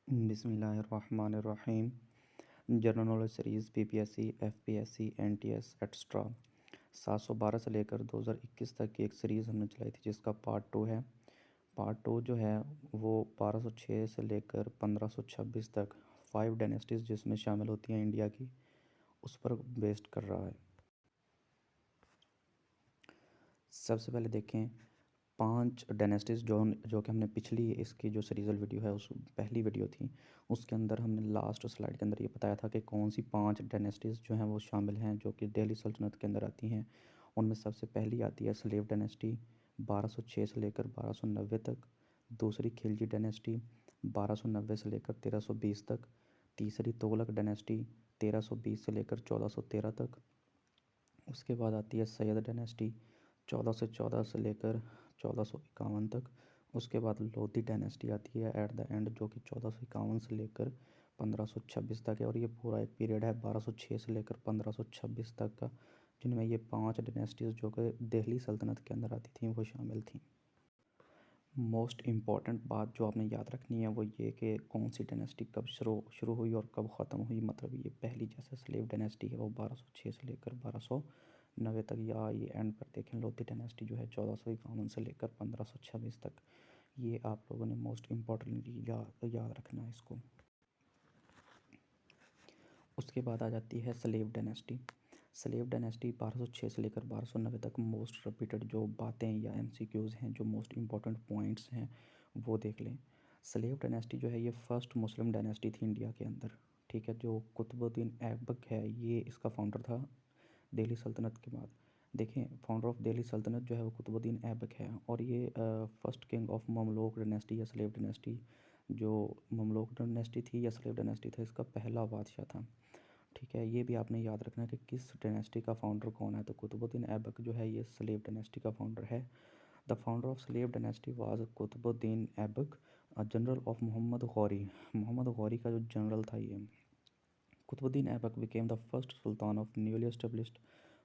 बिस्मिल्लाहिर्रहमानिर्रहीम। General knowledge series PPSC, FPSC, NTS extra 712 से लेकर 2021 तक की एक सीरीज़ हमने चलाई थी जिसका पार्ट 2 है। पार्ट 2 जो है वो 1206 से लेकर 1526 तक 5 डायनेस्टीज़ जिसमें शामिल होती हैं इंडिया की, उस पर बेस्ड कर रहा है। सबसे पहले देखें 5 डायनेस्टीज़ जो कि हमने पिछली इसकी जो सीरीज़ल वीडियो है उस पहली वीडियो थी उसके अंदर हमने लास्ट स्लाइड के अंदर ये बताया था कि कौन सी 5 डायनेस्टीज़ जो हैं वो शामिल हैं जो कि दिल्ली सल्तनत के अंदर आती हैं। उनमें सबसे पहली आती है स्लेव डायनेस्टी 1206 से लेकर 1290 तक। दूसरी खिलजी डायनेस्टी 1290 से लेकर 1320 तक। तीसरी तुगलक डायनेस्टी 1320 से लेकर 1413 तक। उसके बाद आती है सैयद डायनेस्टी 1414 से लेकर 1451 तक। उसके बाद लोधी डायनेस्टी आती है एट द एंड जो कि 1451 से लेकर 1526 तक है, और ये पूरा एक पीरियड है 1206 से लेकर 1526 तक का, जिनमें ये 5 डायनेस्टीज़ जो कि दिल्ली सल्तनत के अंदर आती थी वो शामिल थी। मोस्ट इम्पॉर्टेंट बात जो आपने याद रखनी है वो ये कि कौन सी डायनेस्टी कब शुरू हुई और कब ख़त्म हुई। मतलब ये पहली जैसे स्लेव डायनेस्टी है वो 1206 से लेकर 1290 तक, या ये एंड पर देखें लोधी डायनेस्टी जो है 1451 से लेकर 1526 तक। ये आप लोगों ने मोस्ट इम्पॉर्टेंटली याद रखना है इसको। उसके बाद आ जाती है स्लेव डायनेस्टी। स्लेव डायनेस्टी 1206 से लेकर 1290 तक मोस्ट रिपीटेड जो बातें या एमसीक्यूज़ हैं, जो मोस्ट इम्पॉर्टेंट पॉइंट्स हैं वो देख लें। स्लेव डायनेस्टी जो है ये फर्स्ट मुस्लिम डायनेस्टी थी इंडिया के अंदर, ठीक है। जो कुतुबुद्दीन ऐबक है ये इसका फाउंडर था दिल्ली सल्तनत के बाद। देखें फाउंडर ऑफ दिल्ली सल्तनत जो है वो कुतुबुद्दीन ऐबक है, और ये first king of Mamluk dynasty या स्लेव डायनेस्टी, जो ममलूक डायनेस्टी थी या स्लेव डायनेस्टी था, इसका पहला बादशाह था, ठीक है। ये भी आपने याद रखना है कि किस डायनेस्टी का फाउंडर कौन है। तो कुतुबुद्दीन ऐबक जो है ये स्लेव डायनेस्टी का फाउंडर है। The founder of slave dynasty was Qutubuddin Aibak, general of Mohammad Ghori. Mohammad Ghori का जो जनरल था ये। Qutubuddin Aibak became the first sultan of newly established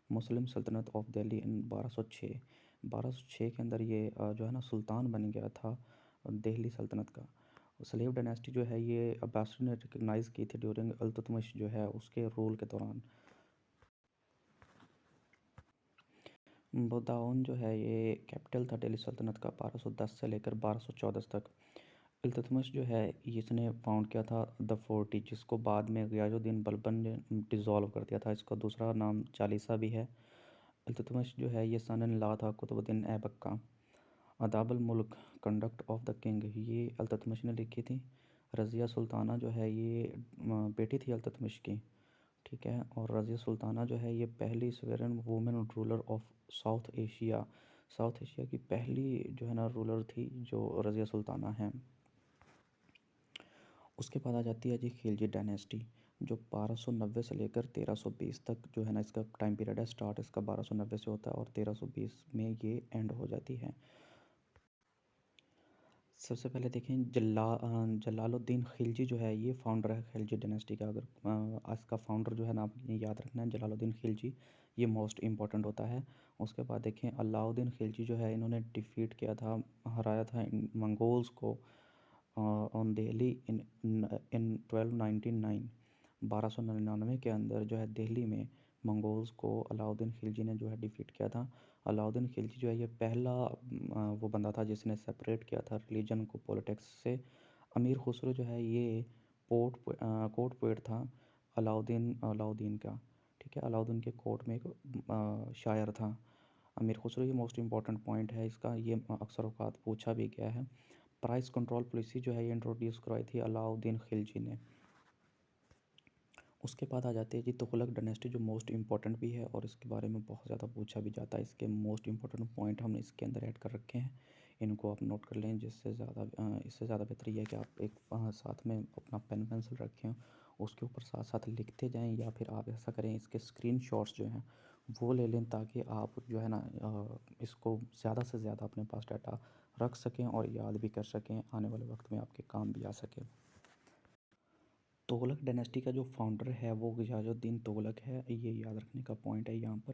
मुस्लिम सल्तनत ऑफ दिल्ली इन 1206। 1206 के अंदर ये जो है ना सुल्तान बन गया था दिल्ली सल्तनत का। स्लेव डायनेस्टी जो है ये अब्बासिड ने रिकगनाइज़ की थी ड्यूरिंग अल्तुतमिश जो है उसके रूल के दौरान। बुदाऊन जो है ये कैपिटल था दिल्ली सल्तनत का 1210 से लेकर 1214 तक। इल्तुतमिश जो है इसने फाउंड किया था द फोर्टी, जिसको बाद में गियाजुद्दीन बलबन ने डिज़ोल्व कर दिया था। इसका दूसरा नाम चालीसा भी है। इल्तुतमिश जो है ये सन इन लॉ था कुतुबुद्दीन ऐबक का। अदाबुल मुल्क कंडक्ट ऑफ द किंग ये इल्तुतमिश ने लिखी थी। रज़िया सुल्ताना जो है ये बेटी थी इल्तुतमिश की, ठीक है। और रज़िया सुल्ताना जो है ये पहली सवेरन women ruler of south Asia. South Asia की पहली जो है ना रूलर थी जो रज़िया सुल्ताना है। उसके बाद आ जाती है जी खिलजी डायनेस्टी, जो 1290 से लेकर 1320 तक जो है ना इसका टाइम पीरियड है। स्टार्ट इसका 1290 से होता है और 1320 में ये एंड हो जाती है। सबसे पहले देखें जलालुद्दीन खिलजी जो है ये फाउंडर है खिलजी डायनेस्टी का। अगर इसका फाउंडर जो है ना आपने याद रखना है जलालुद्दीन खिलजी, ये मोस्ट इम्पॉर्टेंट होता है। उसके बाद देखें अलाउद्दीन खिलजी जो है इन्होंने डिफ़ीट किया था, हराया था मंगोल्स को ऑन दिल्ली इन 1299। 1299 के अंदर जो है दिल्ली में मंगोल्स को अलाउद्दीन खिलजी ने जो है डिफ़ीट किया था। अलाउद्दीन खिलजी जो है ये पहला वो बंदा था जिसने सेपरेट किया था रिलीजन को पॉलिटिक्स से। अमीर खुसरो जो है ये कोर्ट पोएट था अलाउद्दीन का, ठीक है। अलाउद्दीन के कोर्ट में एक शायर था अमीर खुसरो। ये मोस्ट इम्पॉर्टेंट पॉइंट है इसका, ये अक्सर औकात पूछा भी गया है। प्राइस कंट्रोल पॉलिसी जो है ये इंट्रोड्यूस करवाई थी अलाउद्दीन खिलजी ने। उसके बाद आ जाती है जी तुगलक डायनेस्टी, जो मोस्ट इम्पॉर्टेंट भी है और इसके बारे में बहुत ज़्यादा पूछा भी जाता है। इसके मोस्ट इम्पॉर्टेंट पॉइंट हमने इसके अंदर ऐड कर रखे हैं, इनको आप नोट कर लें। इससे ज़्यादा बेहतर ये है कि आप एक साथ में अपना पेन पेंसिल रखें, उसके ऊपर साथ साथ लिखते जाएं, या फिर आप ऐसा करें इसके स्क्रीनशॉट्स जो हैं वो ले लें, ताकि आप जो है ना इसको ज़्यादा से ज़्यादा अपने पास डाटा रख सकें और याद भी कर सकें, आने वाले वक्त में आपके काम भी आ सके। तुगलक डायनेस्टी का जो फाउंडर है वो गियाजुद्दीन तुगलक है, ये याद रखने का पॉइंट है यहाँ पर।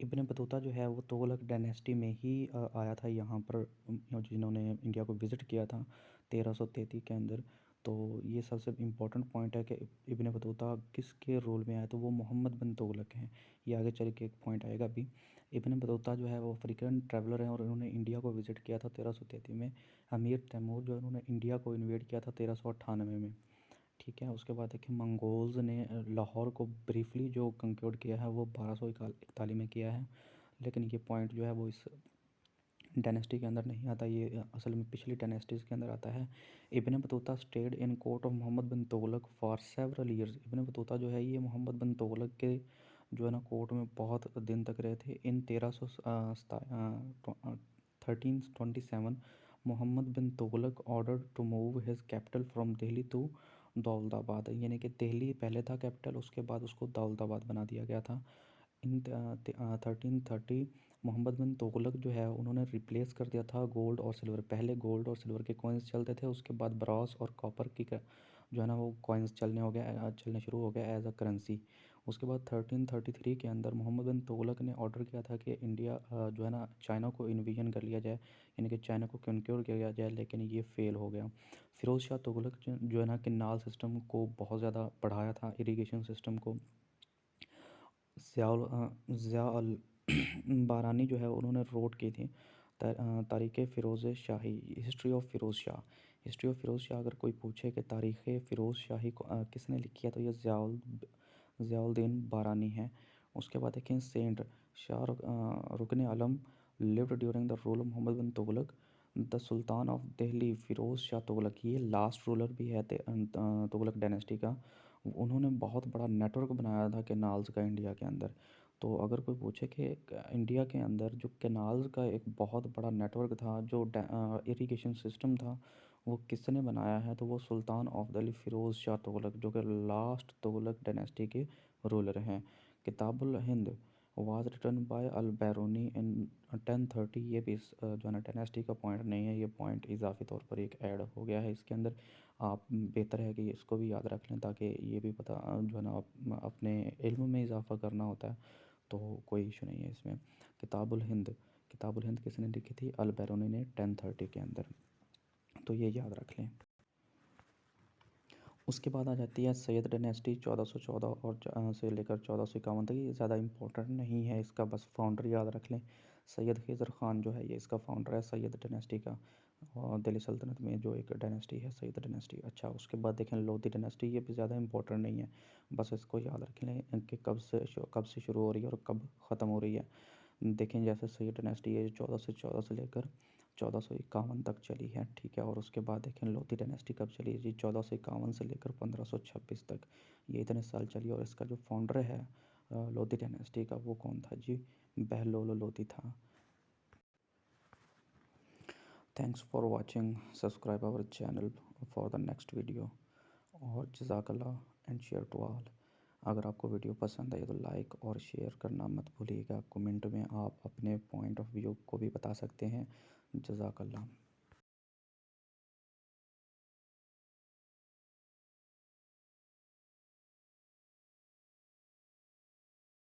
इब्न बतूता जो है वो तुगलक डायनेस्टी में ही आया था यहाँ पर, जिन्होंने इंडिया को विज़िट किया था 1333 के अंदर। तो ये सबसे इम्पोर्टेंट पॉइंट है कि इब्न बतूता किसके रोल में आया, तो वो मोहम्मद बिन तुगलक हैं। ये आगे चल के एक पॉइंट आएगा अभी। इब्न बतूता जो है वो अफ्रीकन ट्रैवलर हैं और उन्होंने इंडिया को विज़िट किया था 1333 में। अमीर तैमूर जो है उन्होंने इंडिया को इन्वेड किया था 1398 में। ठीक है, उसके बाद देखिए मंगोल्स ने लाहौर को ब्रीफली जो कंक्योर्ड किया है वो 1241 में किया है, लेकिन ये पॉइंट जो है वो इस डायनेस्टी के अंदर नहीं आता, ये असल में पिछली डायनेस्टीज़ के अंदर आता है। Ibn Battuta stayed in court of Muhammad bin Tughlaq for several years. Ibn Battuta जो है ये मोहम्मद बिन तुगलक के जो है ना कोर्ट में बहुत दिन तक रहे थे। इन 1327 Mohammad bin Tughlaq order to move his capital from Delhi to Daulatabad, यानी कि दिल्ली पहले था कैपिटल, उसके बाद उसको दौलताबाद बना दिया गया था। इन 1330 मोहम्मद बिन तुगलक जो है उन्होंने रिप्लेस कर दिया था गोल्ड और सिल्वर। पहले गोल्ड और सिल्वर के कॉइन्स चलते थे, उसके बाद ब्रॉस और कॉपर की जो है ना वो कॉइन्स चलने शुरू हो गया एज अ करेंसी। उसके बाद 1333 के अंदर मोहम्मद बिन तुगलक ने ऑर्डर किया था कि इंडिया जो है ना चाइना को इन्विजन कर लिया जाए, यानी कि चाइना को कन्क्योर किया जाए, लेकिन ये फेल हो गया। फिरोज़ शाह तुगलक जो है ना किनाल सिस्टम को बहुत ज़्यादा बढ़ाया था, इरिगेशन सिस्टम को। ज़िया अल बारानी जो है उन्होंने रोड की थी तारीख़ फ़िरोज़ शाही, history of Firoz Shah. History of Firoz Shah अगर कोई पूछे कि तारीख़ फ़िरोज़ शाही को किसने लिखी है, तो ये ज़ियाउद्दीन बारानी है। उसके बाद देखें सेंट शाह रुकन आलम lived during the rule of Muhammad bin Tughlaq. The sultan of Delhi Firoz Shah Tughlaq, ये लास्ट रूलर भी है तुगलक डायनेस्टी का। उन्होंने बहुत बड़ा नेटवर्क बनाया था कैनाल्स का इंडिया के अंदर। तो अगर कोई पूछे कि इंडिया के अंदर जो कैनाल्स का एक बहुत बड़ा नेटवर्क था, जो इरिगेशन सिस्टम था, वो किसने बनाया है, तो वो सुल्तान ऑफ दिल्ली फ़िरोज़ शाह तुगलक, जो कि लास्ट तुगलक डायनेस्टी के रूलर हैं। किताबुल हिंद वाज रिटन बाय अल बैरूनी इन 1030। ये भी जो है ना डायनेस्टी का पॉइंट नहीं है, ये पॉइंट इजाफी तौर पर एक ऐड हो गया है इसके अंदर। आप बेहतर है कि इसको भी याद रख लें, ताकि ये भी पता जो है ना अपने इल्म में इजाफा करना होता है, तो कोई इशू नहीं है इसमें। किताबुल हिंद, किताबुल हिंद किसने लिखी थी? अल बैरूनी ने 1030 के अंदर, तो ये याद रख लें। उसके बाद आ जाती है सैयद डायनेस्टी 1414 और से लेकर 1451 तक। ये ज़्यादा इम्पोर्टेंट नहीं है, इसका बस फाउंडर याद रख लें। सैयद खिज़र ख़ान जो है ये इसका फाउंडर है सैयद डायनेस्टी का, और दिल्ली सल्तनत में जो एक डायनेस्टी है सैयद डायनेस्टी। अच्छा, उसके बाद देखें लोधी डायनेस्टी, ये भी ज़्यादा इंपॉर्टेंट नहीं है, बस इसको याद रख लें कि कब से शुरू हो रही है और कब ख़त्म हो रही है। देखें जैसे सैयद डायनेस्टी है 1414 से लेकर 1451 तक चली है, ठीक है। और उसके बाद देखें लोधी डायनेस्टी कब चली जी? 1451 से लेकर 1526 तक, ये इतने साल चली। और इसका जो फाउंडर है लोधी डायनेस्टी का, वो कौन था जी? बहलोल लोधी था। Thanks for watching, subscribe our channel for the next video, और जज़ाकल्लाह एंड शेयर टू ऑल। अगर आपको वीडियो पसंद आई तो लाइक और शेयर करना मत भूलिएगा। कमेंट में आप अपने पॉइंट ऑफ व्यू को भी बता सकते हैं। जज़ाकल्लाह।